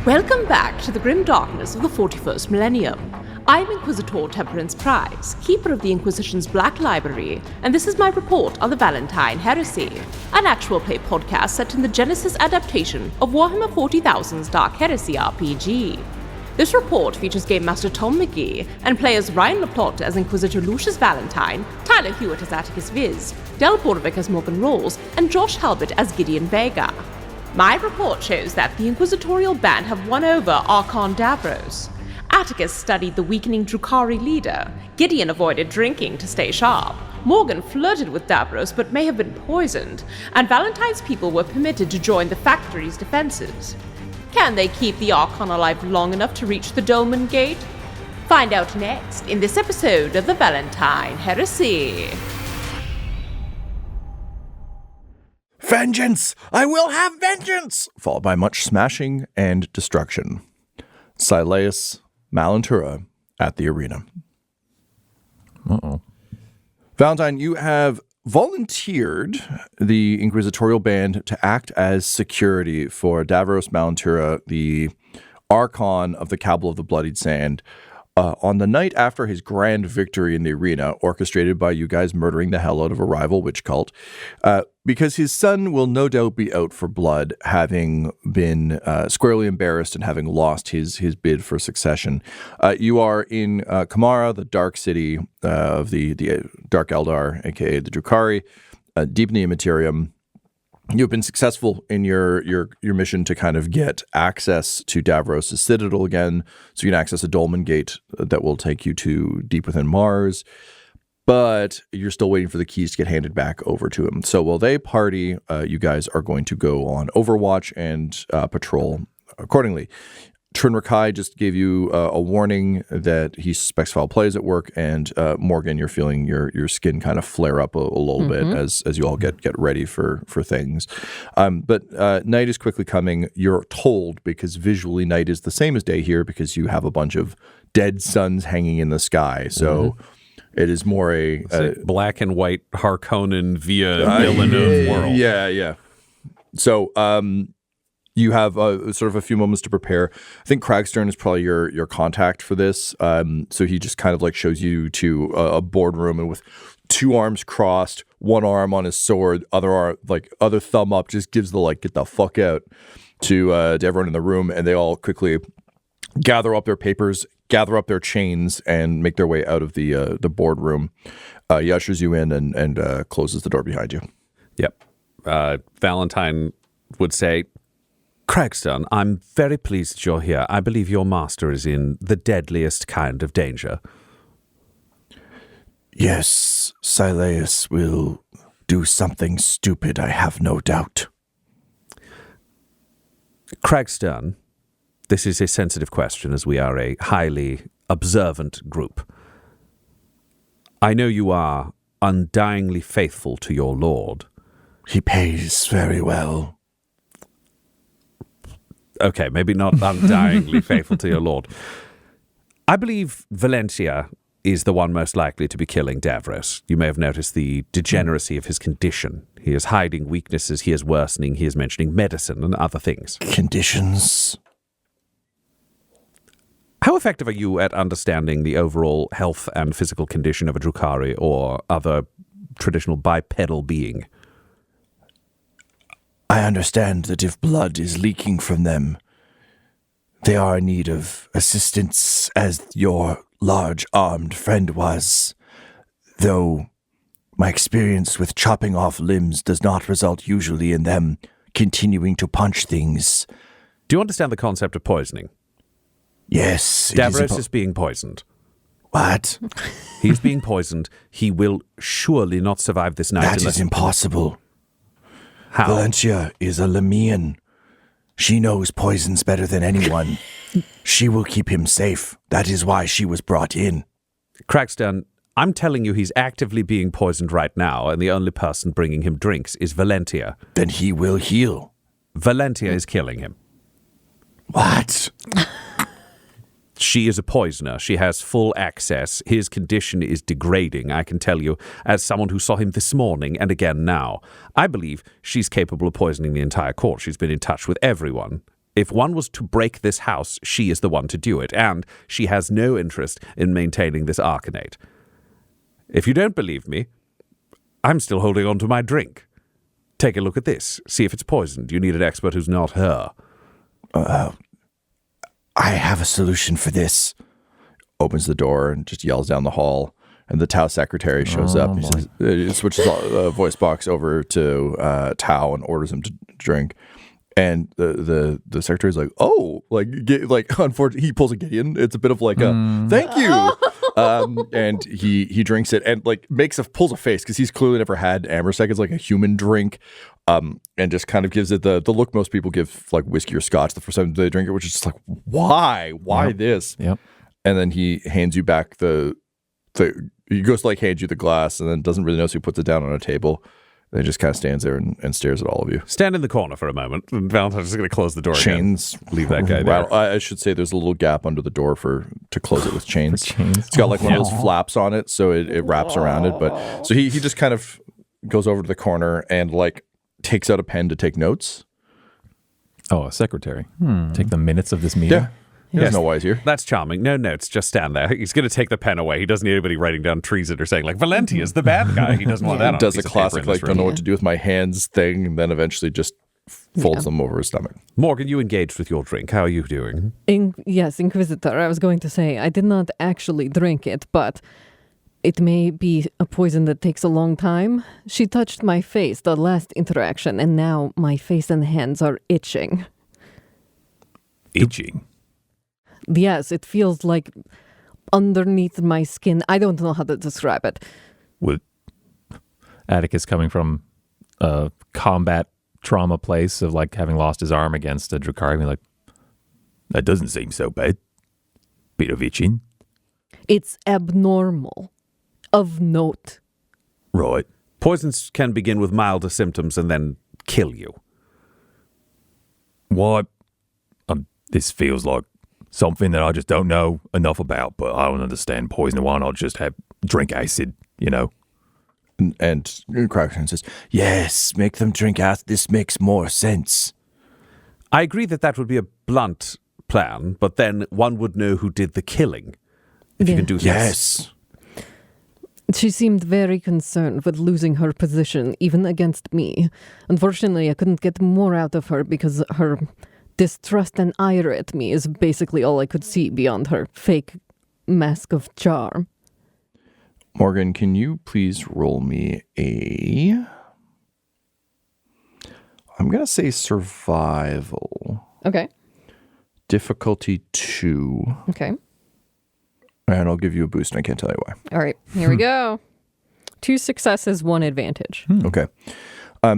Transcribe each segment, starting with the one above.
Welcome back to the grim darkness of the 41st millennium. I'm Inquisitor Temperance Prize, keeper of the Inquisition's Black Library, and this is my report on the Valentyne Heresy, an actual play podcast set in the Genesis adaptation of Warhammer 40,000's Dark Heresy RPG. This report features Game Master Tom McGee and players Ryan LaPlante as Inquisitor Lucius Valentyne, Tyler Hewitt as Attikus Viz, Del Borovic as Morgan Rolls, and Josh Halbot as Gideon Vega. My report shows that the Inquisitorial band have won over Archon Davros. Attikus studied the weakening Drukhari leader. Gideon avoided drinking to stay sharp. Morgan flirted with Davros but may have been poisoned. And Valentyne's people were permitted to join the factory's defenses. Can they keep the Archon alive long enough to reach the Dolman Gate? Find out next in this episode of the Valentyne Heresy. Vengeance! I will have vengeance! Followed by much smashing and destruction. Sileus Malantura at the arena. Uh-oh. Valentyne, you have volunteered the Inquisitorial band to act as security for Davros Malantura, the Archon of the Cabal of the Bloodied Sand, on the night after his grand victory in the arena, orchestrated by you guys murdering the hell out of a rival witch cult, because his son will no doubt be out for blood, having been squarely embarrassed and having lost his bid for succession. You are in Kamara, the dark city of the Dark Eldar, aka the Drukhari, deep in the Immaterium. You've been successful in your mission to kind of get access to Davros' citadel again, so you can access a Dolman Gate that will take you to deep within Mars, but you're still waiting for the keys to get handed back over to him. So while they party, you guys are going to go on Overwatch and patrol accordingly. Drukhari just gave you a warning that he suspects foul plays at work, and Morgan, you're feeling your skin kind of flare up a little bit as you all get ready for things. But night is quickly coming. You're told, because visually night is the same as day here, because you have a bunch of dead suns hanging in the sky. So it is more a black and white Harkonnen via Villeneuve world. Yeah. So you have sort of a few moments to prepare. I think Cragstern is probably your contact for this. So he just kind of like shows you to a boardroom, and with two arms crossed, one arm on his sword, other thumb up, just gives the get the fuck out to everyone in the room, and they all quickly gather up their papers, gather up their chains, and make their way out of the boardroom. He ushers you in and closes the door behind you. Yep. Valentyne would say, Cragstern, I'm very pleased that you're here. I believe your master is in the deadliest kind of danger. Yes, Sileus will do something stupid, I have no doubt. Cragstern, this is a sensitive question, as we are a highly observant group. I know you are undyingly faithful to your lord. He pays very well. Okay, maybe not undyingly faithful to your lord. I believe Valentia is the one most likely to be killing Davros. You may have noticed the degeneracy of his condition. He is hiding weaknesses, he is worsening, he is mentioning medicine and other things. Conditions? How effective are you at understanding the overall health and physical condition of a Drukhari or other traditional bipedal being? I understand that if blood is leaking from them, they are in need of assistance, as your large-armed friend was, though my experience with chopping off limbs does not result usually in them continuing to punch things. Do you understand the concept of poisoning? Yes. Davros is being poisoned. What? He's being poisoned. He will surely not survive this night. That is impossible. How? Valentia is a Lemian. She knows poisons better than anyone. She will keep him safe. That is why she was brought in. Cragstern, I'm telling you he's actively being poisoned right now, and the only person bringing him drinks is Valentia. Then he will heal. Valentia is killing him. What? She is a poisoner. She has full access. His condition is degrading, I can tell you, as someone who saw him this morning and again now. I believe she's capable of poisoning the entire court. She's been in touch with everyone. If one was to break this house, she is the one to do it, and she has no interest in maintaining this arcanate. If you don't believe me, I'm still holding on to my drink. Take a look at this. See if it's poisoned. You need an expert who's not her. I have a solution for this. Opens the door and just yells down the hall. And the Tau secretary shows up. He says, switches the voice box over to Tau and orders him to drink. And the secretary's like, unfortunately, he pulls a Gideon. It's a bit of like a thank you. And he drinks it and like pulls a face because he's clearly never had Amersec. It's like a human drink. And just kind of gives it the look most people give like whiskey or scotch the first time they drink it, which is just like, why? Why this? Yep. And then he hands you back he goes to like hand you the glass and then doesn't really know, so he puts it down on a table. And he just kind of stands there and stares at all of you. Stand in the corner for a moment. And Valentine's just going to close the door chains again. Leave that guy there. I should say there's a little gap under the door to close it with chains. It's got like one of those flaps on it, so it wraps around it. But so he just kind of goes over to the corner and like takes out a pen to take notes. Oh, a secretary. Take the minutes of this meeting. Yeah. He doesn't know why he's here. That's charming. No notes. Just stand there. He's going to take the pen away. He doesn't need anybody writing down treason or saying, like, Valentyne is the bad guy. He doesn't want that on Does a a piece of classic, paper in like, this don't know room. what to do with my hands thing, and then eventually just folds them over his stomach. Morgan, you engaged with your drink. How are you doing? Yes, Inquisitor. I was going to say, I did not actually drink it, but it may be a poison that takes a long time. She touched my face the last interaction, and now my face and hands are itching. Itching? Yes, it feels like underneath my skin. I don't know how to describe it. With Attikus coming from a combat trauma place of like having lost his arm against a Drukhari, like, that doesn't seem so bad. Bit of itching. It's abnormal. Of note. Right. Poisons can begin with milder symptoms and then kill you. Why? This feels like something that I just don't know enough about, but I don't understand poison. Why not just drink acid, you know? And Crackton says, yes, make them drink acid. This makes more sense. I agree that would be a blunt plan, but then one would know who did the killing. If you can do this. Yes. She seemed very concerned with losing her position, even against me. Unfortunately, I couldn't get more out of her because her distrust and ire at me is basically all I could see beyond her fake mask of charm. Morgan, can you please roll me I'm going to say survival. Okay. Difficulty 2. Okay. And I'll give you a boost, and I can't tell you why. All right. Here we go. 2 successes, 1 advantage. Okay.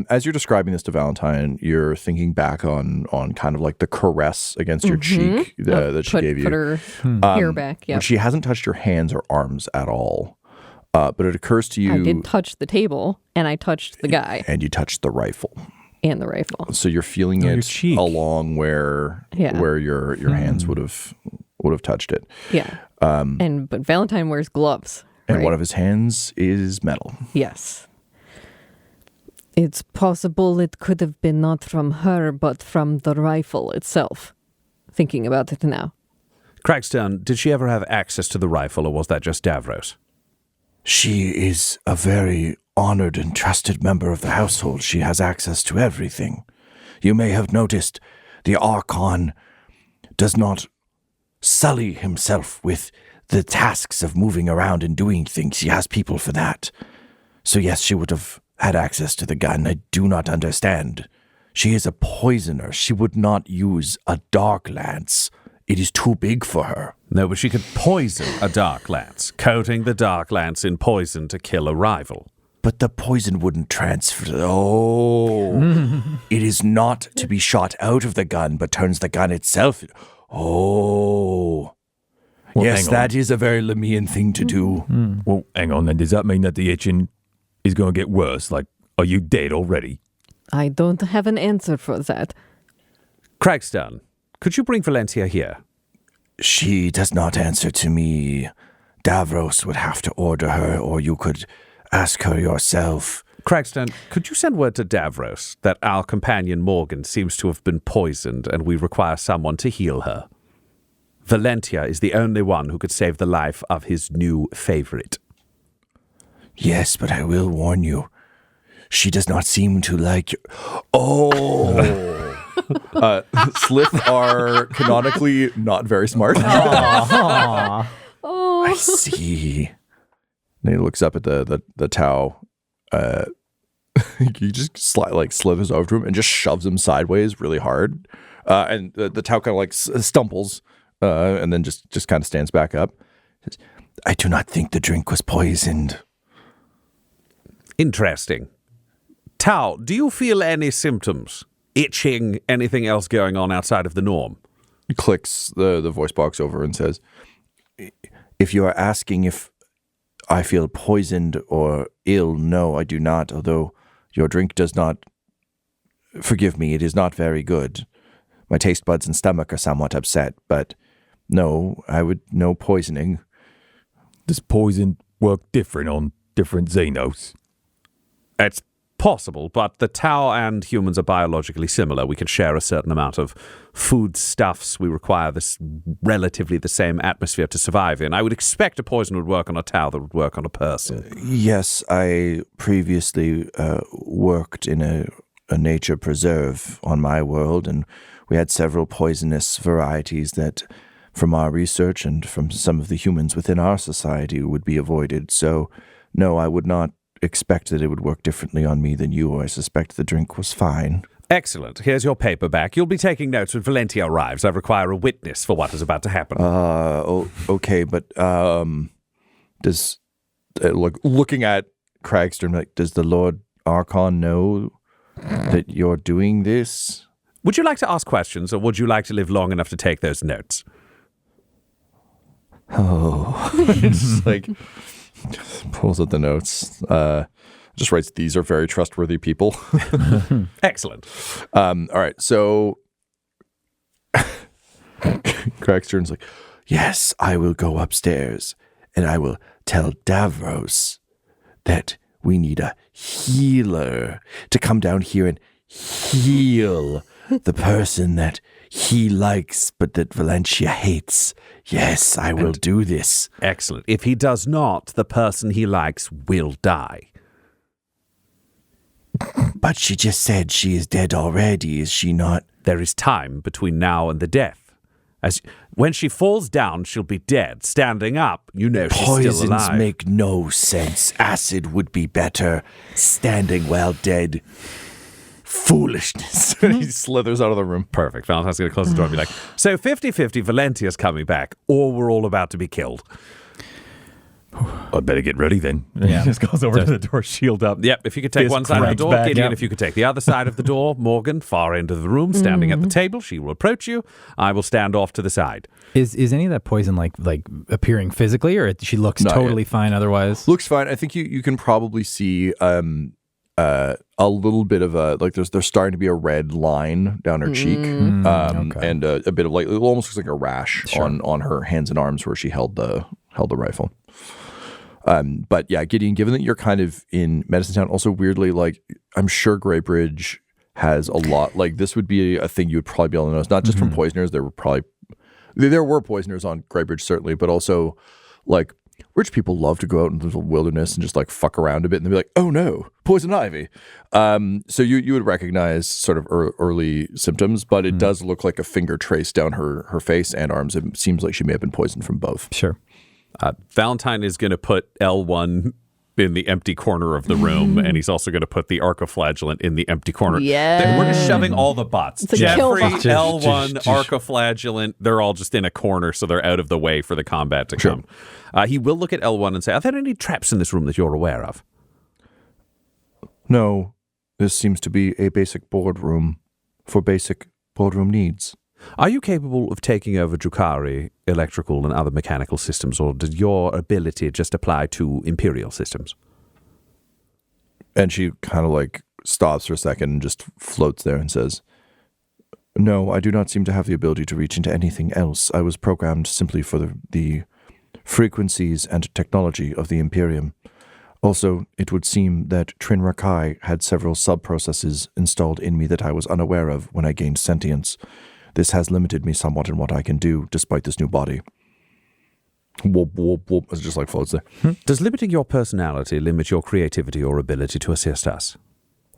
As you're describing this to Valentyne, you're thinking back on kind of like the caress against your cheek that she gave you. Put her hair back, yeah. She hasn't touched your hands or arms at all. But it occurs to you... I did touch the table, and I touched the guy. And you touched the rifle. And the rifle. So you're feeling your it cheek. along where your hands would have touched it. Yeah. But Valentyne wears gloves. And right? one of his hands is metal. Yes. It's possible it could have been not from her, but from the rifle itself. Thinking about it now. Crackstone, did she ever have access to the rifle, or was that just Davros? She is a very honored and trusted member of the household. She has access to everything. You may have noticed the Archon does not sully himself with the tasks of moving around and doing things. He has people for that. So yes, she would have had access to the gun. I do not understand. She is a poisoner. She would not use a dark lance. It is too big for her. No, but she could poison a dark lance, coating the dark lance in poison to kill a rival. But the poison wouldn't transfer. Oh. It is not to be shot out of the gun, but turns the gun itself. Oh. Well, yes, that is a very Lemian thing to do. Well, hang on then. Does that mean that the itching is going to get worse? Like, are you dead already? I don't have an answer for that. Crackstone, could you bring Valentyne here? She does not answer to me. Davros would have to order her, or you could ask her yourself. Craigstone, could you send word to Davros that our companion Morgan seems to have been poisoned and we require someone to heal her? Valentyne is the only one who could save the life of his new favorite. Yes, but I will warn you. She does not seem to like you. Oh! Slith are canonically not very smart. I see. And he looks up at the Tau. He just slithers over to him and just shoves him sideways really hard. And the Tau kind of like stumbles and then just kind of stands back up. Says, I do not think the drink was poisoned. Interesting. Tau, do you feel any symptoms? Itching, anything else going on outside of the norm? He clicks the voice box over and says, if you are asking if I feel poisoned or ill, no, I do not, although your drink does not, forgive me, it is not very good. My taste buds and stomach are somewhat upset, but no, no poisoning. Does poison work different on different Xenos? It's possible, but the Tau and humans are biologically similar. We can share a certain amount of foodstuffs. We require this relatively the same atmosphere to survive in. I would expect a poison would work on a Tau that would work on a person. Yes, I previously worked in a nature preserve on my world, and we had several poisonous varieties that, from our research and from some of the humans within our society, would be avoided. So, no, I would not expect that it would work differently on me than you. I suspect the drink was fine. Excellent. Here's your paper back. You'll be taking notes when Valentyne arrives. I require a witness for what is about to happen. Okay, but does looking at Craigstone, like, does the Lord Archon know that you're doing this? Would you like to ask questions, or would you like to live long enough to take those notes? Oh, it's like pulls out the notes. Just writes, these are very trustworthy people. Excellent. All right, so Craigstone's like, yes, I will go upstairs and I will tell Davros that we need a healer to come down here and heal the person that he likes but that Valentyne hates. Yes, I will do this. Excellent. If he does not, the person he likes will die. But she just said she is dead already, is she not? There is time between now and the death. When she falls down, she'll be dead. Standing up, you know she's still alive. Poisons make no sense. Acid would be better. Standing while dead. Foolishness. He slithers out of the room. Perfect. Valentine's going to close the door and be like, so 50-50 Valentyne's coming back, or we're all about to be killed. I'd better get ready then. Yeah. He just goes over to the door, shield up. Yep, if you could take one side of the door, Gideon, if you could take the other side of the door, Morgan, far end of the room, standing at the table, she will approach you. I will stand off to the side. Is any of that poison like appearing physically, or she looks totally fine otherwise? Looks fine. I think you can probably see a little bit of a, like, there's starting to be a red line down her cheek, and a bit of, like, it almost looks like a rash on her hands and arms where she held the rifle. But yeah, Gideon, given that you're kind of in Medicine Town, also weirdly, like, I'm sure Greybridge has a lot, like, this would be a thing you would probably be able to notice, not just from poisoners. There were poisoners on Greybridge, certainly, but also, like, rich people love to go out into the wilderness and just, like, fuck around a bit and they'll be like, oh no, poison ivy. So you would recognize sort of early symptoms, but it does look like a finger trace down her face and arms. It seems like she may have been poisoned from both. Sure. Valentyne is going to put L1 in the empty corner of the room, and he's also going to put the arcoflagellant in the empty corner. Yeah. We're just shoving all the butts. Jeffrey, L1, arcoflagellant, they're all just in a corner, so they're out of the way for the combat to come. He will look at L1 and say, are there any traps in this room that you're aware of? No, this seems to be a basic boardroom for basic boardroom needs. Are you capable of taking over Drukhari electrical and other mechanical systems, or does your ability just apply to Imperial systems? And she kind of, like, stops for a second and just floats there and says, no, I do not seem to have the ability to reach into anything else. I was programmed simply for the frequencies and technology of the Imperium. Also, it would seem that Drukhari had several sub-processes installed in me that I was unaware of when I gained sentience. This has limited me somewhat in what I can do, despite this new body. Whoop, whoop, whoop. It just like floats there. Does limiting your personality limit your creativity or ability to assist us?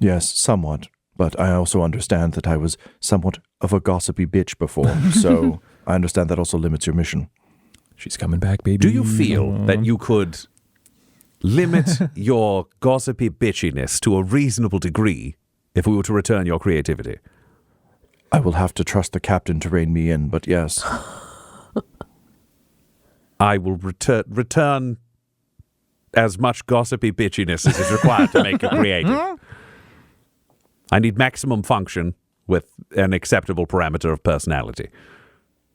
Yes, somewhat. But I also understand that I was somewhat of a gossipy bitch before, so I understand that also limits your mission. She's coming back, baby. Do you feel that you could limit your gossipy bitchiness to a reasonable degree if we were to return your creativity? I will have to trust the captain to rein me in, but yes. I will return as much gossipy bitchiness as is required to make you creative. I need maximum function with an acceptable parameter of personality.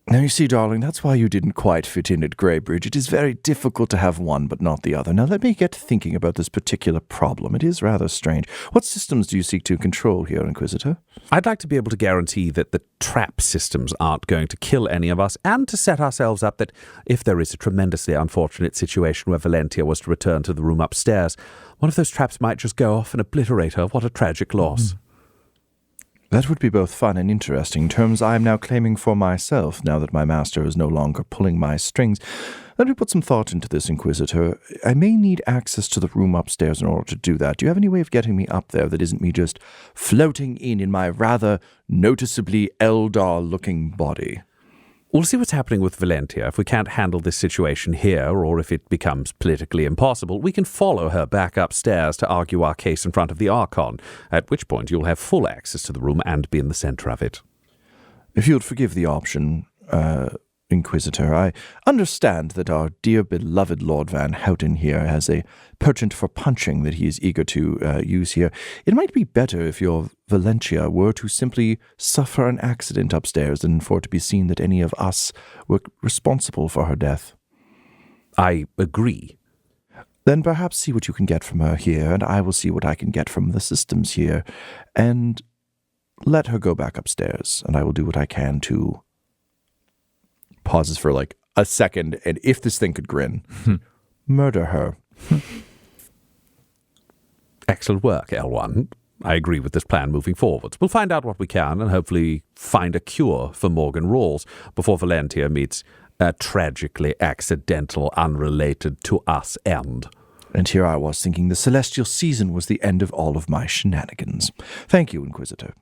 Now, you see, darling, that's why you didn't quite fit in at Greybridge. It is very difficult to have one but not the other. Now, let me get to thinking about this particular problem. It is rather strange. What systems do you seek to control here, Inquisitor? I'd like to be able to guarantee that the trap systems aren't going to kill any of us, and to set ourselves up that if there is a tremendously unfortunate situation where Valentyne was to return to the room upstairs, one of those traps might just go off and obliterate her. What a tragic loss. That would be both fun and interesting, terms I am now claiming for myself, now that my master is no longer pulling my strings. Let me put some thought into this, Inquisitor. I may need access to the room upstairs in order to do that. Do you have any way of getting me up there that isn't me just floating in my rather noticeably Eldar-looking body? We'll see what's happening with Valentyne. If we can't handle this situation here, or if it becomes politically impossible, we can follow her back upstairs to argue our case in front of the Archon, at which point you'll have full access to the room and be in the center of it. If you would forgive the option, Inquisitor, I understand that our dear beloved Lord Van Houten here has a penchant for punching that he is eager to use here. It might be better if your Valentyne were to simply suffer an accident upstairs than for it to be seen that any of us were responsible for her death. I agree. Then perhaps see what you can get from her here, and I will see what I can get from the systems here, and let her go back upstairs, and I will do what I can to... Pauses for like a second, and if this thing could grin, murder her. Excellent work, L1. I agree with this plan moving forwards. We'll find out what we can and hopefully find a cure for Morgan Rawls before Valentyne meets a tragically accidental, unrelated to us end. And here I was thinking the celestial season was the end of all of my shenanigans. Thank you, Inquisitor.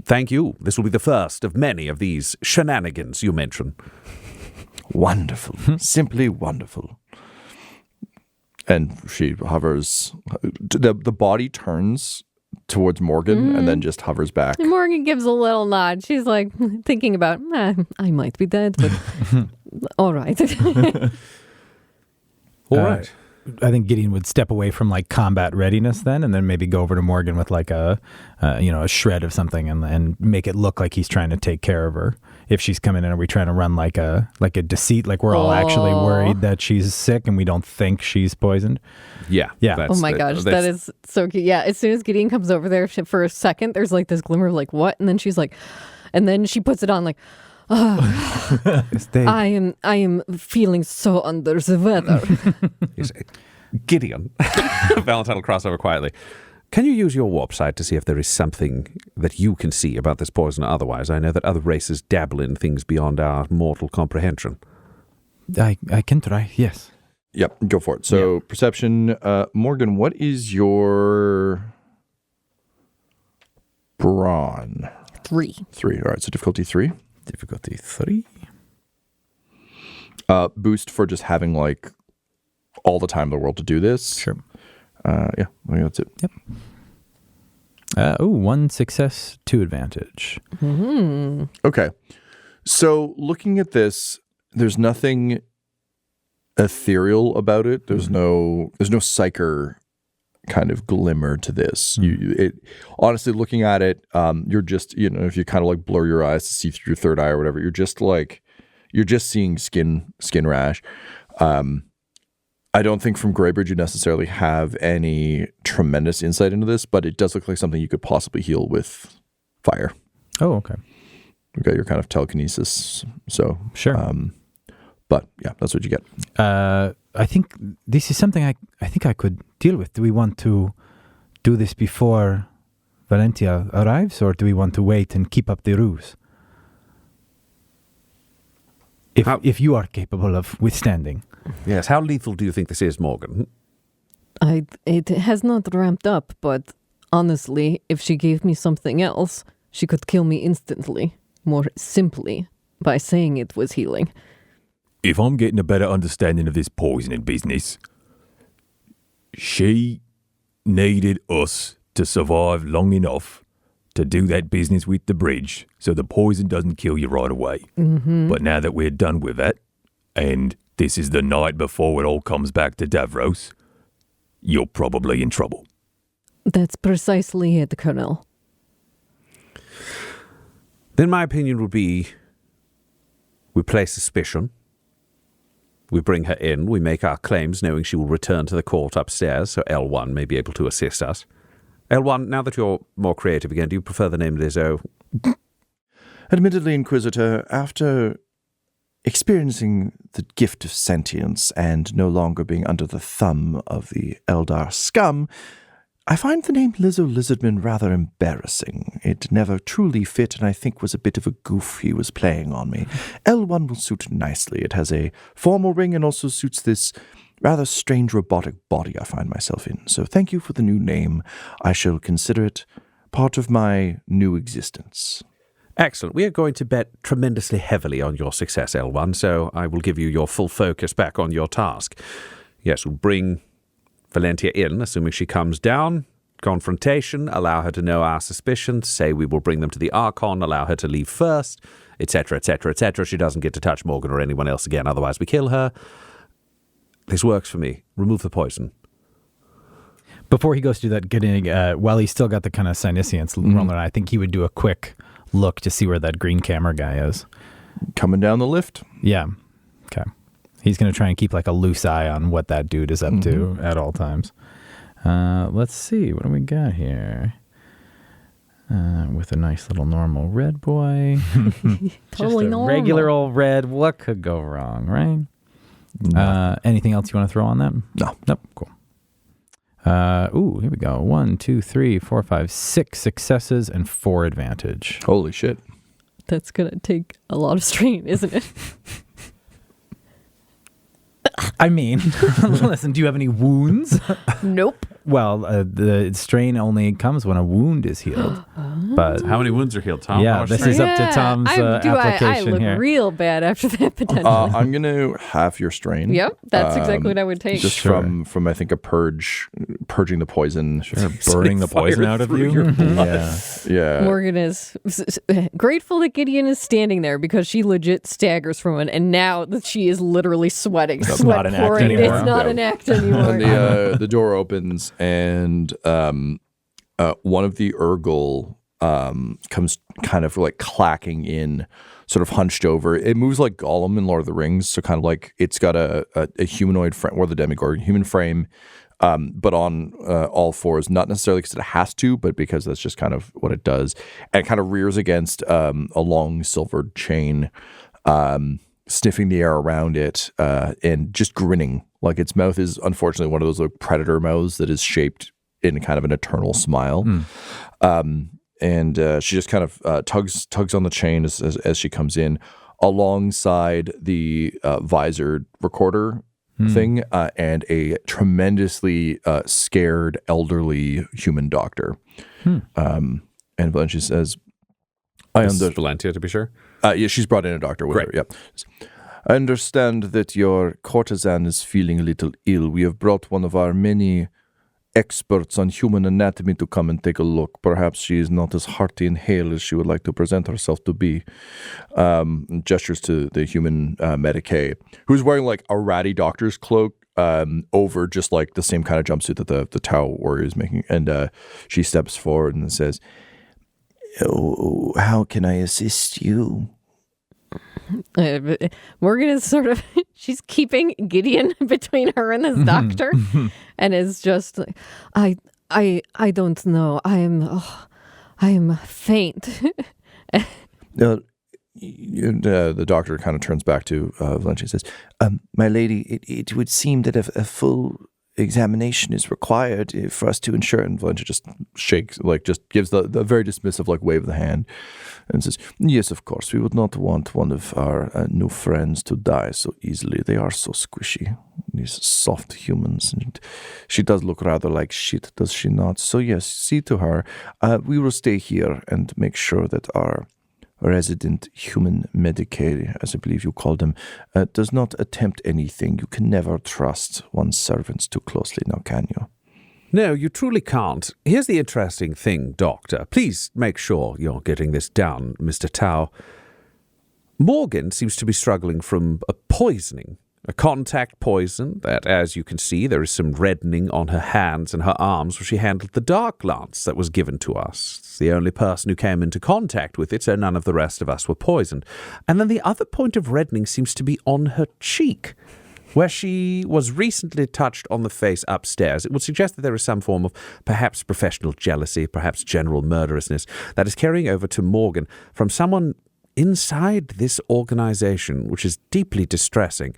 Thank you. This will be the first of many of these shenanigans you mention. Wonderful. Simply wonderful. And she hovers. The body turns towards Morgan and then just hovers back. And Morgan gives a little nod. She's like thinking about, I might be dead, but all right. All right. I think Gideon would step away from like combat readiness then, and then maybe go over to Morgan with like a shred of something, and make it look like he's trying to take care of her. If she's coming in, are we trying to run like a deceit, like we're all actually worried that she's sick and we don't think she's poisoned? Yeah. Oh my gosh, that is so cute. Yeah, as soon as Gideon comes over there for a second, there's like this glimmer of like, what? And then she's like, and then she puts it on like, I am feeling so under the weather. Gideon. Valentyne will cross over quietly. Can you use your warp sight to see if there is something that you can see about this poison or otherwise? I know that other races dabble in things beyond our mortal comprehension. I can try, yes. Yep, go for it. So, perception. Morgan, what is your brawn? 3. 3. All right, so difficulty 3. Difficulty 3. Boost for just having like all the time in the world to do this. Sure. I think that's it. Yep. 1 success, 2 advantage. Mm-hmm. Okay. So looking at this, there's nothing ethereal about it. There's no psycher kind of glimmer to this. Honestly, looking at it, you're just, if you kind of like blur your eyes to see through your third eye or whatever, you're just seeing skin rash. I don't think from Greybridge you necessarily have any tremendous insight into this, but it does look like something you could possibly heal with fire. Oh, okay. You've got your kind of telekinesis, so sure. But yeah, that's what you get. I think this is something I think I could deal with. Do we want to do this before Valentia arrives, or do we want to wait and keep up the ruse? If you are capable of withstanding. Yes, how lethal do you think this is, Morgan? It has not ramped up, but honestly, if she gave me something else, she could kill me instantly, more simply, by saying it was healing. If I'm getting a better understanding of this poisoning business, she needed us to survive long enough to do that business with the bridge so the poison doesn't kill you right away. Mm-hmm. But now that we're done with that, and this is the night before it all comes back to Davros, you're probably in trouble. That's precisely it, Colonel. Then my opinion would be we place suspicion. We bring her in. We make our claims, knowing she will return to the court upstairs, so L1 may be able to assist us. L1, now that you're more creative again, do you prefer the name Lizzo? Admittedly, Inquisitor, after experiencing the gift of sentience and no longer being under the thumb of the Eldar scum, I find the name Lizzo Lizardman rather embarrassing. It never truly fit, and I think was a bit of a goof he was playing on me. L1 will suit nicely. It has a formal ring and also suits this rather strange robotic body I find myself in. So thank you for the new name. I shall consider it part of my new existence. Excellent. We are going to bet tremendously heavily on your success, L1, so I will give you your full focus back on your task. Yes, we'll bring Valentia in, assuming she comes down. Confrontation, allow her to know our suspicions, say we will bring them to the Archon, allow her to leave first, etc., etc., etc. She doesn't get to touch Morgan or anyone else again, otherwise we kill her. This works for me. Remove the poison. Before he goes to do that, getting while he's still got the kind of Sinisians rolling, I think he would do a quick look to see where that green camera guy is. Coming down the lift? Yeah. Okay. He's going to try and keep like a loose eye on what that dude is up to at all times. Let's see. What do we got here? With a nice little normal red boy. Totally Just a normal. regular old red. What could go wrong, right? Anything else you want to throw on that? No. Nope. Cool. Here we go. 1, 2, 3, 4, 5, 6 successes and 4 advantage. Holy shit. That's going to take a lot of strain, isn't it? I mean, listen, do you have any wounds? Nope. Well, the strain only comes when a wound is healed. But How many wounds are healed, Tom? yeah, this is up to Tom's application I look here. real bad after that, potentially. I'm going to halve your strain. Yep, that's exactly what I would take. Just from I think, purging the poison. Sure, burning the poison out of you. Yeah. Morgan is grateful that Gideon is standing there because she legit staggers from it, and now that she is literally sweating, That's sweat not an act pouring. anymore. It's not an act anymore. And the door opens, and one of the Urgle comes kind of like clacking in, sort of hunched over. It moves like Gollum in Lord of the Rings, so kind of like it's got a humanoid frame, or the Demigorgon human frame, but on all fours, not necessarily because it has to, but because that's just kind of what it does. And it kind of rears against a long silvered chain, sniffing the air around it, and just grinning. Like its mouth is unfortunately one of those like predator mouths that is shaped in kind of an eternal smile. And she just kind of tugs on the chain as she comes in, alongside the visored recorder thing, and a tremendously scared elderly human doctor. And Valentia says, This is Valentia, to be sure. yeah, she's brought in a doctor with her. Yep. I understand that your courtesan is feeling a little ill. We have brought one of our many experts on human anatomy to come and take a look. Perhaps she is not as hearty and hale as she would like to present herself to be. Gestures to the human Medicae, who's wearing like a ratty doctor's cloak over just like the same kind of jumpsuit that the Tau warrior is making. And she steps forward and says, "Oh, how can I assist you?" Morgan is sort of, she's keeping Gideon between her and this doctor, and is just like, I don't know. I am faint. The doctor kind of turns back to Valentyne and says, my lady, it would seem that a full examination is required for us to ensure. And Valentyne just shakes, just gives the very dismissive, wave of the hand and says, yes, of course, we would not want one of our new friends to die so easily. They are so squishy, these soft humans. And she does look rather like shit, does she not? So yes, see to her. We will stay here and make sure that our resident human Medicaid, as I believe you called them, does not attempt anything. You can never trust one's servants too closely, now can you? No, you truly can't. Here's the interesting thing, Doctor. Please make sure you're getting this down, Mr. Tao. Morgan seems to be struggling from a poisoning. A contact poison that, as you can see, there is some reddening on her hands and her arms where she handled the dark lance that was given to us. It's the only person who came into contact with it, so none of the rest of us were poisoned. And then the other point of reddening seems to be on her cheek, where she was recently touched on the face upstairs. It would suggest that there is some form of perhaps professional jealousy, perhaps general murderousness, that is carrying over to Morgan from someone inside this organization, which is deeply distressing.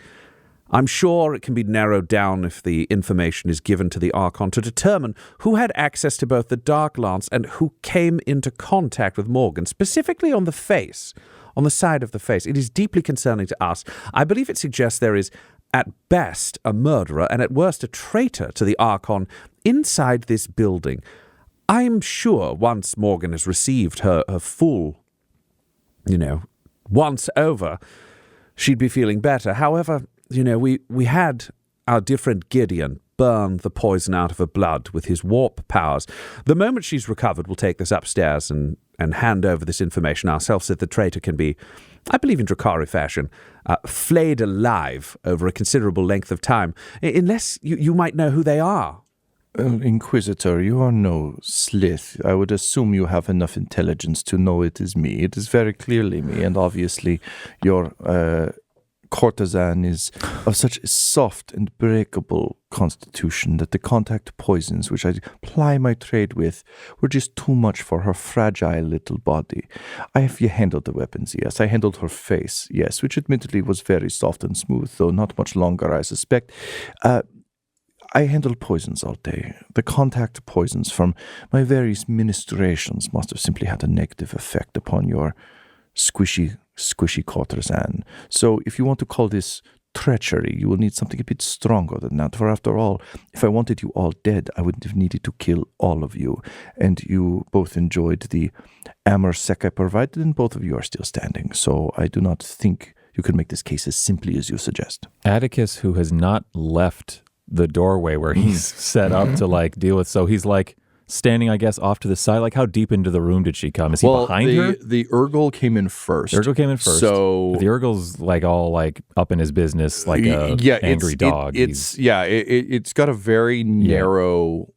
I'm sure it can be narrowed down if the information is given to the Archon to determine who had access to both the Dark Lance and who came into contact with Morgan, specifically on the face, on the side of the face. It is deeply concerning to us. I believe it suggests there is, at best, a murderer and at worst a traitor to the Archon inside this building. I'm sure once Morgan has received her full, once over, she'd be feeling better. However, we had our dear friend Gideon burn the poison out of her blood with his warp powers. The moment she's recovered, we'll take this upstairs and hand over this information ourselves so the traitor can be, I believe in Drukhari fashion, flayed alive over a considerable length of time, unless you might know who they are. Inquisitor, you are no slith. I would assume you have enough intelligence to know it is me. It is very clearly me, and obviously your courtesan is of such a soft and breakable constitution that the contact poisons which I ply my trade with were just too much for her fragile little body. I have handled the weapons, yes. I handled her face, yes, which admittedly was very soft and smooth, though not much longer, I suspect. I handled poisons all day. The contact poisons from my various ministrations must have simply had a negative effect upon your squishy courtesan. So if you want to call this treachery, you will need something a bit stronger than that. For after all, if I wanted you all dead, I would have needed to kill all of you. And you both enjoyed the amor sec I provided, and both of you are still standing. So I do not think you can make this case as simply as you suggest. Attikus, who has not left the doorway where he's set up to deal with, so he's standing, I guess, off to the side. How deep into the room did she come? Is he behind her? The Urgle came in first. Urgle came in first. So the Urgle's all up in his business, like a angry dog. It's got a very narrow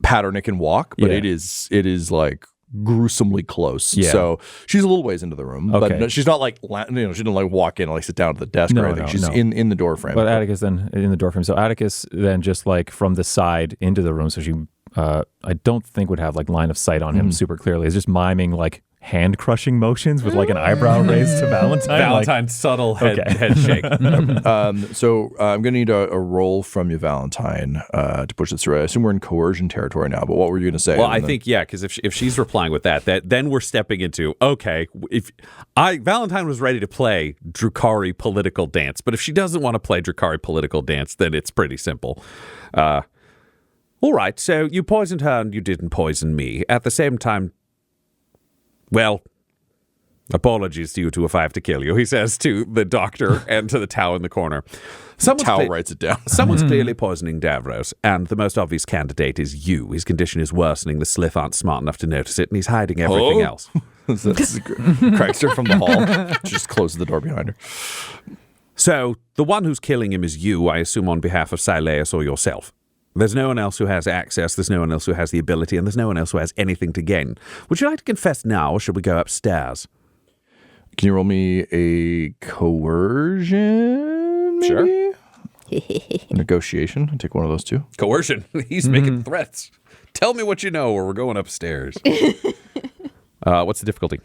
pattern it can walk, but it is gruesomely close. Yeah. So she's a little ways into the room, but she's not she didn't walk in and sit down at the desk or anything. She's in the door frame. But Attikus then in the door frame. So Attikus then just from the side into the room. So she, I don't think would have line of sight on him super clearly. Is just miming hand crushing motions with an eyebrow raised to Valentyne. Valentine's subtle head shake. So I'm going to need a roll from you, Valentyne, to push this through. I assume we're in coercion territory now, but what were you going to say? Well, I think, because if she's replying with that, then we're stepping into, Valentyne was ready to play Drukhari political dance, but if she doesn't want to play Drukhari political dance, then it's pretty simple. All right, so you poisoned her and you didn't poison me. At the same time, well, apologies to you two if I have to kill you, he says to the doctor and to the Tau in the corner. Tau writes it down. Someone's clearly poisoning Davros, and the most obvious candidate is you. His condition is worsening. The Slith aren't smart enough to notice it, and he's hiding everything else. Cracks her from the hall. Just closes the door behind her. So, the one who's killing him is you, I assume on behalf of Sileus or yourself. There's no one else who has access, there's no one else who has the ability, and there's no one else who has anything to gain. Would you like to confess now, or should we go upstairs? Can you roll me a coercion, maybe? Sure. Negotiation? I'll take one of those two. Coercion. He's making threats. Tell me what you know, or we're going upstairs. What's the difficulty?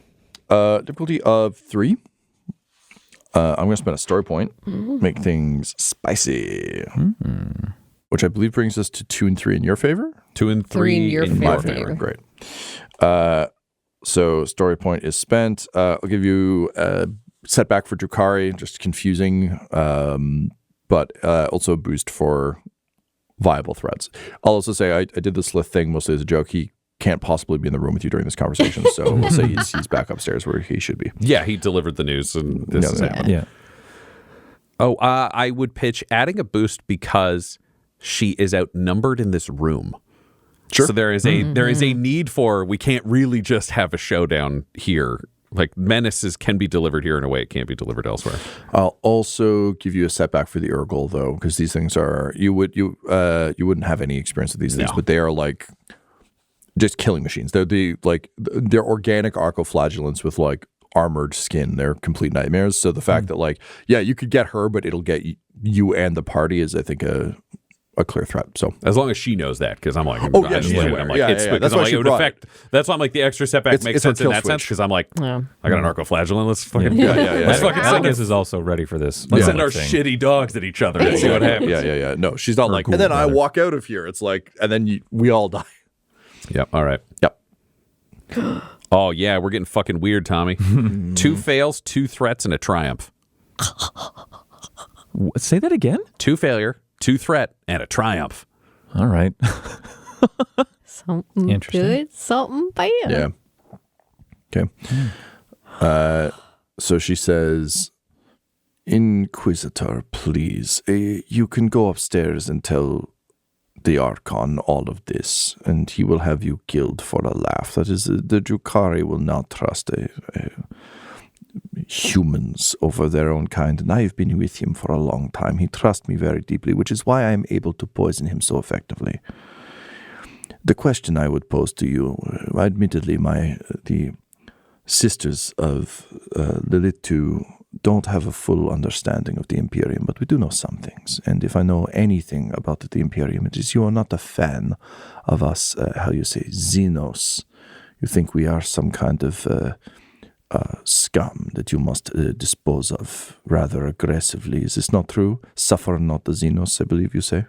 Difficulty of 3. I'm going to spend a story point, make things spicy, which I believe brings us to 2 and 3 in your favor. 2 and 3 in My your favor. favor. Great. So story point is spent. I'll give you a setback for Drukhari, just confusing, but also a boost for viable threats. I'll also say I did the Slith thing mostly as a joke. He can't possibly be in the room with you during this conversation, so we'll say he's back upstairs where he should be. Yeah, he delivered the news, and this is happening. Yeah. Oh, I would pitch adding a boost because she is outnumbered in this room. Sure. So there is a need for, we can't really just have a showdown here. Like, menaces can be delivered here in a way it can't be delivered elsewhere. I'll also give you a setback for the Urgle, though, because these things are you wouldn't have any experience with these things, but they are like just killing machines. They're they're organic arcoflagellants with like armored skin. They're complete nightmares. So the fact that you could get her, but it'll get you and the party is, I think, a clear threat. So as long as she knows that, because I'm like, she's I'm aware. like, Yeah, it's yeah, because that's I'm why like, she it would brought affect. That's why I'm like, the extra setback makes it's her sense in kill that sense, switch. because I'm like, I got an arcoflagellant. Let's fucking Let's fucking send Attikus is also ready for this. Let's send our shitty dogs at each other and see what happens. Yeah. No, she's not like. cool And then I brother. walk out of here. It's like, and then we all die. Yep. All right. Yep. Oh yeah, we're getting fucking weird, Tommy. 2 fails, 2 threats, and a triumph. Say that again? 2 failure, 2 threat, and a triumph. All right. Something Interesting. good, something bad. Yeah. Okay. So she says, Inquisitor, please, you can go upstairs and tell the Archon all of this, and he will have you killed for a laugh. That is, the Drukhari will not trust humans over their own kind, and I have been with him for a long time. He trusts me very deeply, which is why I am able to poison him so effectively. The question I would pose to you, admittedly, the sisters of Lilitu don't have a full understanding of the Imperium, but we do know some things. And if I know anything about the Imperium, it is you are not a fan of us, Xenos. You think we are some kind of scum that you must dispose of rather aggressively. Is this not true? Suffer not the Xenos, I believe you say.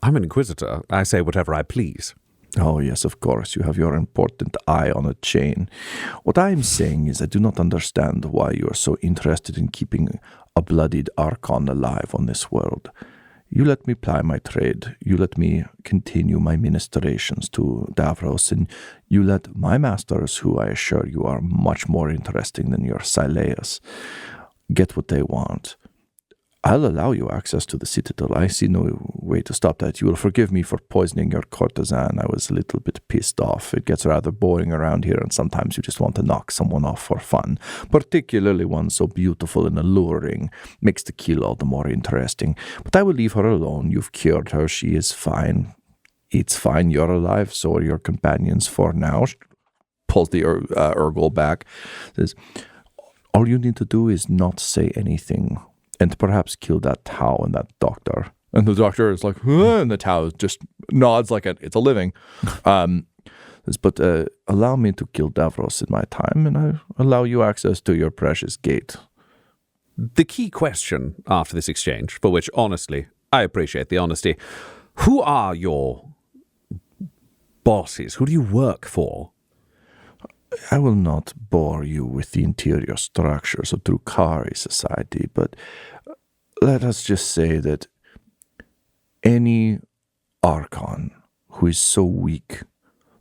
I'm an Inquisitor. I say whatever I please. Oh, yes, of course. You have your important eye on a chain. What I am saying is I do not understand why you are so interested in keeping a bloodied Archon alive on this world. You let me ply my trade. You let me continue my ministrations to Davros, and you let my masters, who I assure you are much more interesting than your Sileus, get what they want. I'll allow you access to the Citadel. I see no way to stop that. You will forgive me for poisoning your courtesan. I was a little bit pissed off. It gets rather boring around here, and sometimes you just want to knock someone off for fun, particularly one so beautiful and alluring. Makes the kill all the more interesting. But I will leave her alone. You've cured her. She is fine. It's fine. You're alive. So are your companions for now. Pulls the Urgle back. Says, all you need to do is not say anything, and perhaps kill that Tau and that doctor. And the doctor is like, huh? And the Tau just nods like it's a living. But allow me to kill Davros in my time, and I allow you access to your precious gate. The key question after this exchange, for which, honestly, I appreciate the honesty. Who are your bosses? Who do you work for? I will not bore you with the interior structures of Drukhari society, but let us just say that any Archon who is so weak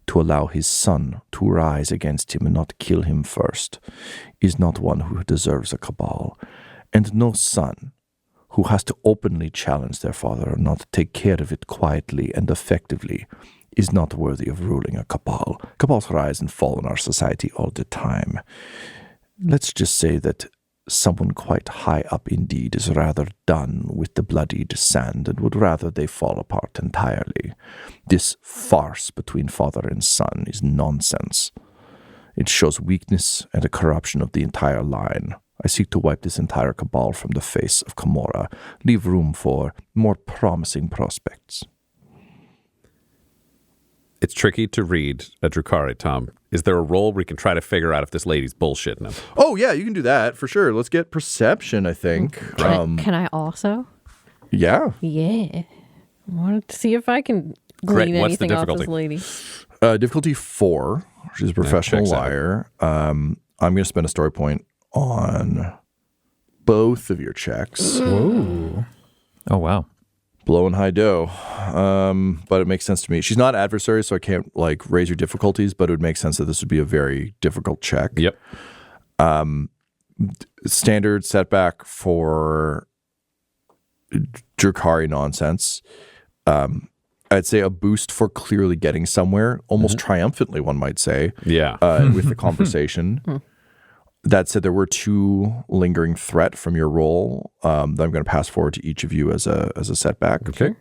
to allow his son to rise against him and not kill him first is not one who deserves a cabal, and no son who has to openly challenge their father or not take care of it quietly and effectively is not worthy of ruling a cabal. Cabals rise and fall in our society all the time. Let's just say that someone quite high up indeed is rather done with the bloodied sand and would rather they fall apart entirely. This farce between father and son is nonsense. It shows weakness and a corruption of the entire line. I seek to wipe this entire cabal from the face of Camorra, leave room for more promising prospects. It's tricky to read a Drukhari, Tom. Is there a roll where we can try to figure out if this lady's bullshitting him? Oh, yeah, you can do that for sure. Let's get perception, I think. Can I also? Yeah. Yeah. I wanted to see if I can Great. glean What's the anything off this difficulty? lady. Difficulty 4. She's a professional checks out. liar. I'm going to spend a story point on both of your checks. Whoa. Oh, wow. Blowing high dough. But it makes sense to me. She's not adversary, so I can't like raise your difficulties, but it would make sense that this would be a very difficult check. Yep. Standard setback for Drukhari nonsense. I'd say a boost for clearly getting somewhere, almost triumphantly, one might say, Yeah. with the conversation. That said, there were 2 lingering threat from your roll that I'm going to pass forward to each of you as a setback. Okay.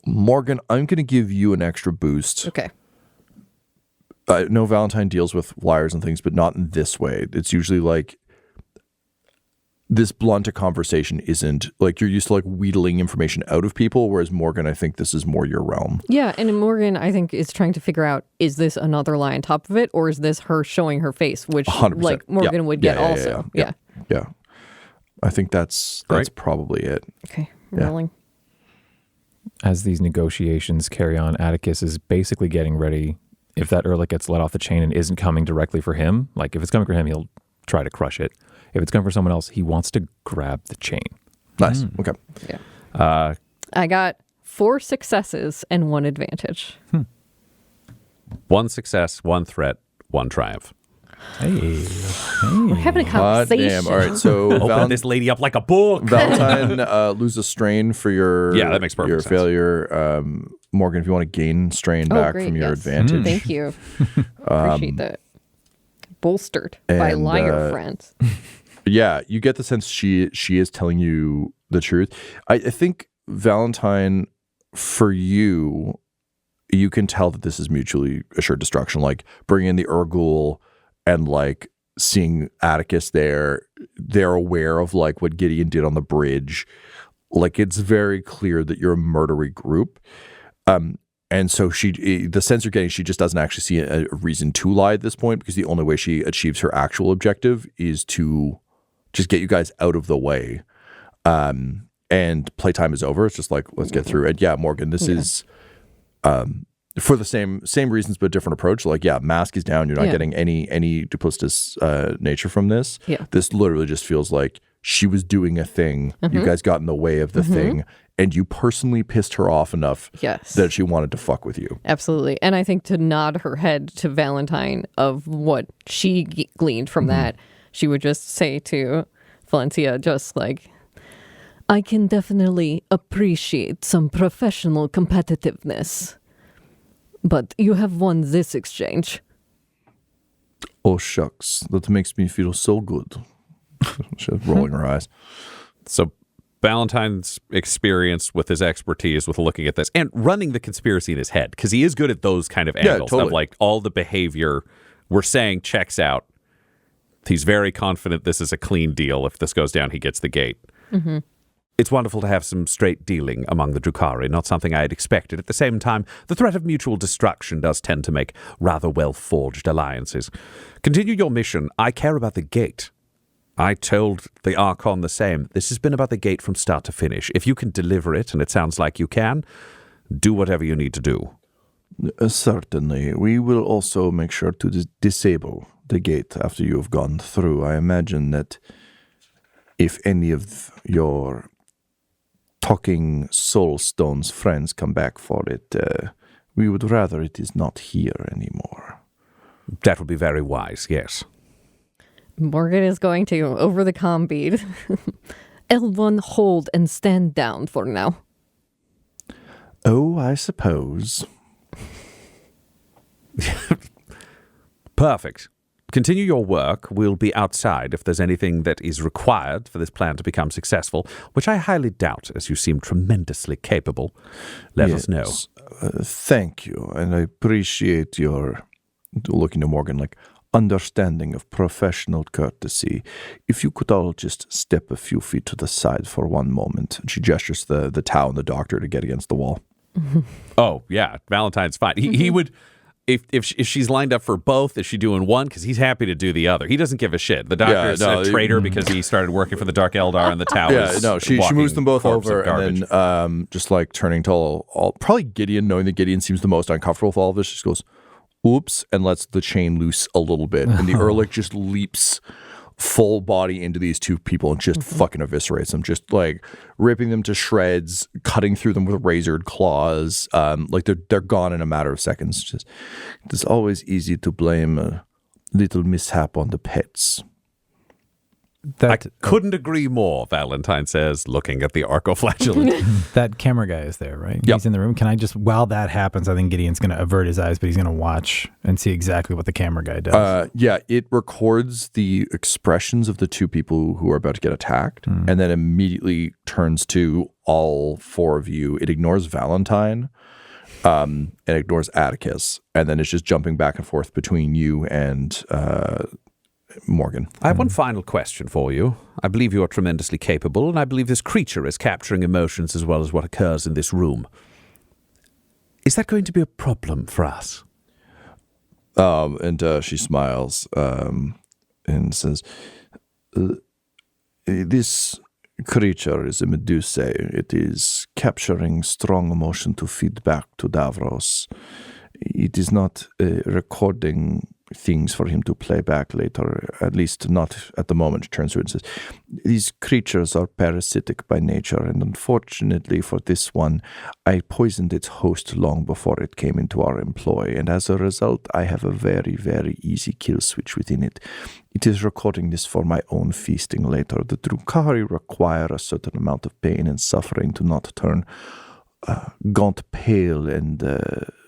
Morgan, I'm going to give you an extra boost. Okay. I know Valentyne deals with liars and things, but not in this way. It's usually like this blunt a conversation isn't like you're used to like wheedling information out of people, whereas Morgan, I think this is more your realm. Yeah, and Morgan, I think, is trying to figure out, is this another lie on top of it, or is this her showing her face, which 100%. like Morgan Yeah. would get Yeah, yeah, also. yeah. Yeah. I think that's Great. probably it. Okay, Yeah. rolling. As these negotiations carry on, Attikus is basically getting ready. If that Ehrlich gets let off the chain and isn't coming directly for him, like if it's coming for him, he'll try to crush it. If it's coming for someone else, he wants to grab the chain. Nice. Okay. Yeah. I got 4 successes and 1 advantage. 1 success, 1 threat, 1 triumph. Hey. We're having a Hot conversation. damn. All right. So Open this lady up like a book. Valentine loses strain for your Yeah, that makes perfect your sense. failure. Morgan, if you want to gain strain back great, from your yes. advantage. Thank you. Appreciate that. Bolstered by and, liar friends. Yeah, you get the sense she is telling you the truth. I think Valentyne, for you, you can tell that this is mutually assured destruction. Like bringing in the Urgul and like seeing Attikus there, they're aware of like what Gideon did on the bridge. Like it's very clear that you're a murdery group. And so the sense you're getting, she just doesn't actually see a reason to lie at this point, because the only way she achieves her actual objective is to just get you guys out of the way. And playtime is over. It's just like, let's get through it. Yeah, Morgan, this is for the same reasons, but different approach. Like, yeah, mask is down. You're not getting any duplicitous nature from this. Yeah. This literally just feels like she was doing a thing. You guys got in the way of the thing, and you personally pissed her off enough Yes. that she wanted to fuck with you. Absolutely. And I think to nod her head to Valentyne of what she gleaned from that, she would just say to Valencia, just like, I can definitely appreciate some professional competitiveness, but you have won this exchange. Oh, shucks. That makes me feel so good. She's rolling her eyes. So Valentine's experience with his expertise with looking at this and running the conspiracy in his head, because he is good at those kind of angles totally. of like all the behavior we're saying checks out. He's very confident this is a clean deal. If this goes down, he gets the gate. It's wonderful to have some straight dealing among the Drukhari, not something I had expected. At the same time, the threat of mutual destruction does tend to make rather well-forged alliances. Continue your mission. I care about the gate. I told the Archon the same. This has been about the gate from start to finish. If you can deliver it, and it sounds like you can, do whatever you need to do. Certainly. We will also make sure to disable the gate after you have gone through. I imagine that if any of your talking Soulstone's friends come back for it, we would rather it is not here anymore. That would be very wise, yes. Morgan is going to, over the comm bead, L1 hold and stand down for now. Oh, I suppose. Perfect. Continue your work. We'll be outside if there's anything that is required for this plan to become successful, which I highly doubt, as you seem tremendously capable. Let us know. Thank you, and I appreciate your, looking to Morgan, like, understanding of professional courtesy. If you could all just step a few feet to the side for one moment. And she gestures the towel and the doctor to get against the wall. Oh, yeah. Valentyne's fine. He would, if she's lined up for both, is she doing one? Because he's happy to do the other. He doesn't give a shit. The doctor's a traitor because he started working for the Dark Eldar and the towers. Yeah, no, she moves them both over and then just like turning to all probably Gideon, knowing that Gideon seems the most uncomfortable with all of this, she just goes, oops, and lets the chain loose a little bit. And the Ehrlich just leaps full body into these two people and just fucking eviscerates them, just like ripping them to shreds, cutting through them with razored claws. Like they're gone in a matter of seconds. Just, it's always easy to blame a little mishap on the pets. I couldn't agree more, Valentyne says, looking at the arcoflagellant. That camera guy is there, right? Yep. He's in the room. Can I just, while that happens, I think Gideon's going to avert his eyes, but he's going to watch and see exactly what the camera guy does. Yeah, it records the expressions of the two people who are about to get attacked, and then immediately turns to all four of you. It ignores Valentyne, and ignores Attikus, and then it's just jumping back and forth between you and Morgan. I have one final question for you. I believe you are tremendously capable, and I believe this creature is capturing emotions as well as what occurs in this room. Is that going to be a problem for us? And she smiles and says, this creature is a Medusae. It is capturing strong emotion to feed back to Davros. It is not recording things for him to play back later, at least not at the moment. She turns to it and says, these creatures are parasitic by nature, and unfortunately for this one, I poisoned its host long before it came into our employ, and as a result, I have a very, very easy kill switch within it. It is recording this for my own feasting later. The Drukhari require a certain amount of pain and suffering to not turn gaunt pale and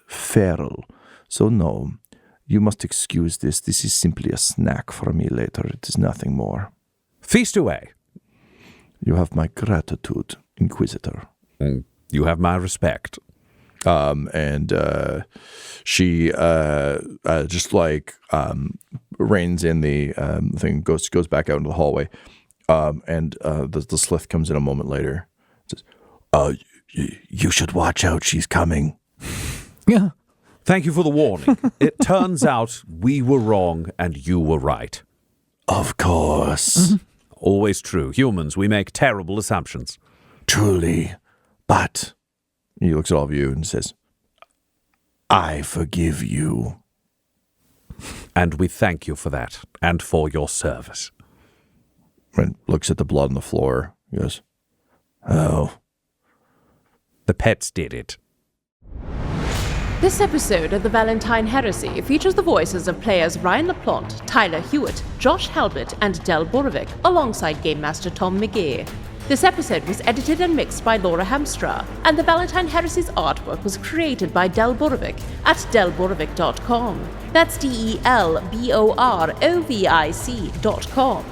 feral. So no, you must excuse this. This is simply a snack for me later. It is nothing more. Feast away. You have my gratitude, Inquisitor. You have my respect. And she just like reins in the thing, goes back out into the hallway, and the slith comes in a moment later. Says, you should watch out. She's coming. Yeah. Thank you for the warning. It turns out we were wrong and you were right. Of course. Always true. Humans, we make terrible assumptions. Truly. But he looks at all of you and says, I forgive you. And we thank you for that and for your service. And looks at the blood on the floor. He goes, oh. The pets did it. This episode of the Valentyne Heresy features the voices of players Ryan LaPlante, Tyler Hewitt, Josh Halbot, and Del Borovic, alongside Game Master Tom McGee. This episode was edited and mixed by Laura Hamstra, and the Valentyne Heresy's artwork was created by Del Borovic at delborovic.com. That's DELBOROVIC.com.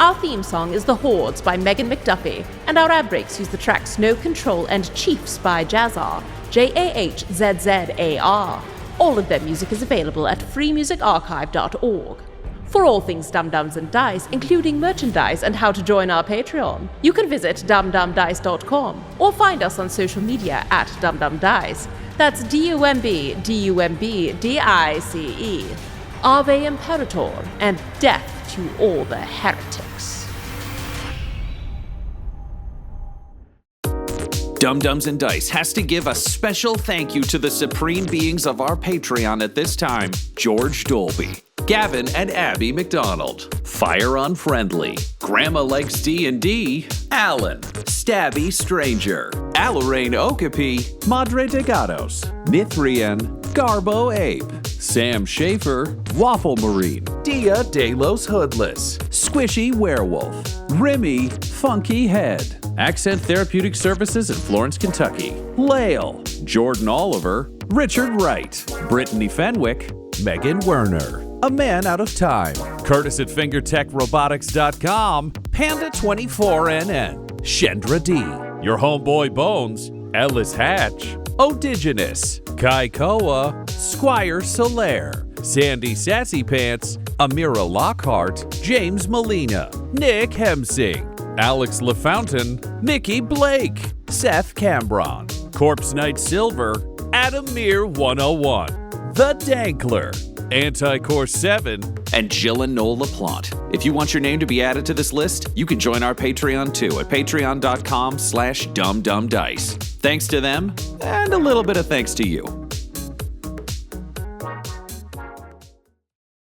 Our theme song is The Hordes by Megan McDuffie, and our ad breaks use the tracks No Control and Chiefs by Jazzar, JAHZZAR. All of their music is available at freemusicarchive.org. For all things Dum-Dums and Dice, including merchandise and how to join our Patreon, you can visit dumdumdice.com or find us on social media at dumdumdice. That's DUMBDICE. Ave Imperator, and death to all the heretics. Dum-Dums and Dice has to give a special thank you to the supreme beings of our Patreon at this time: George Dolby, Gavin and Abby McDonald, Fire Unfriendly, Grandma Likes D&D, Alan, Stabby Stranger, Alarain Okapi, Madre de Gatos, Mithrian, Garbo Ape, Sam Schaefer, Waffle Marine, Dia De Los Hoodless, Squishy Werewolf, Remy Funky Head, Accent Therapeutic Services in Florence, Kentucky, Lael, Jordan Oliver, Richard Wright, Brittany Fenwick, Megan Werner, A Man Out of Time, Curtis at FingerTechRobotics.com, Panda24NN, Shendra D, Your Homeboy Bones, Ellis Hatch, Odigenous, Kai Koa, Squire Solaire, Sandy Sassy Pants, Amira Lockhart, James Molina, Nick Hemsing, Alex LaFountain, Nikki Blake, Seth Cambron, Corpse Knight Silver at a mere 101. The Dankler, Anti-Core 7, and Jill and Noel LaPlante. If you want your name to be added to this list, you can join our Patreon too at patreon.com/dumbdumbdice. Thanks to them, and a little bit of thanks to you.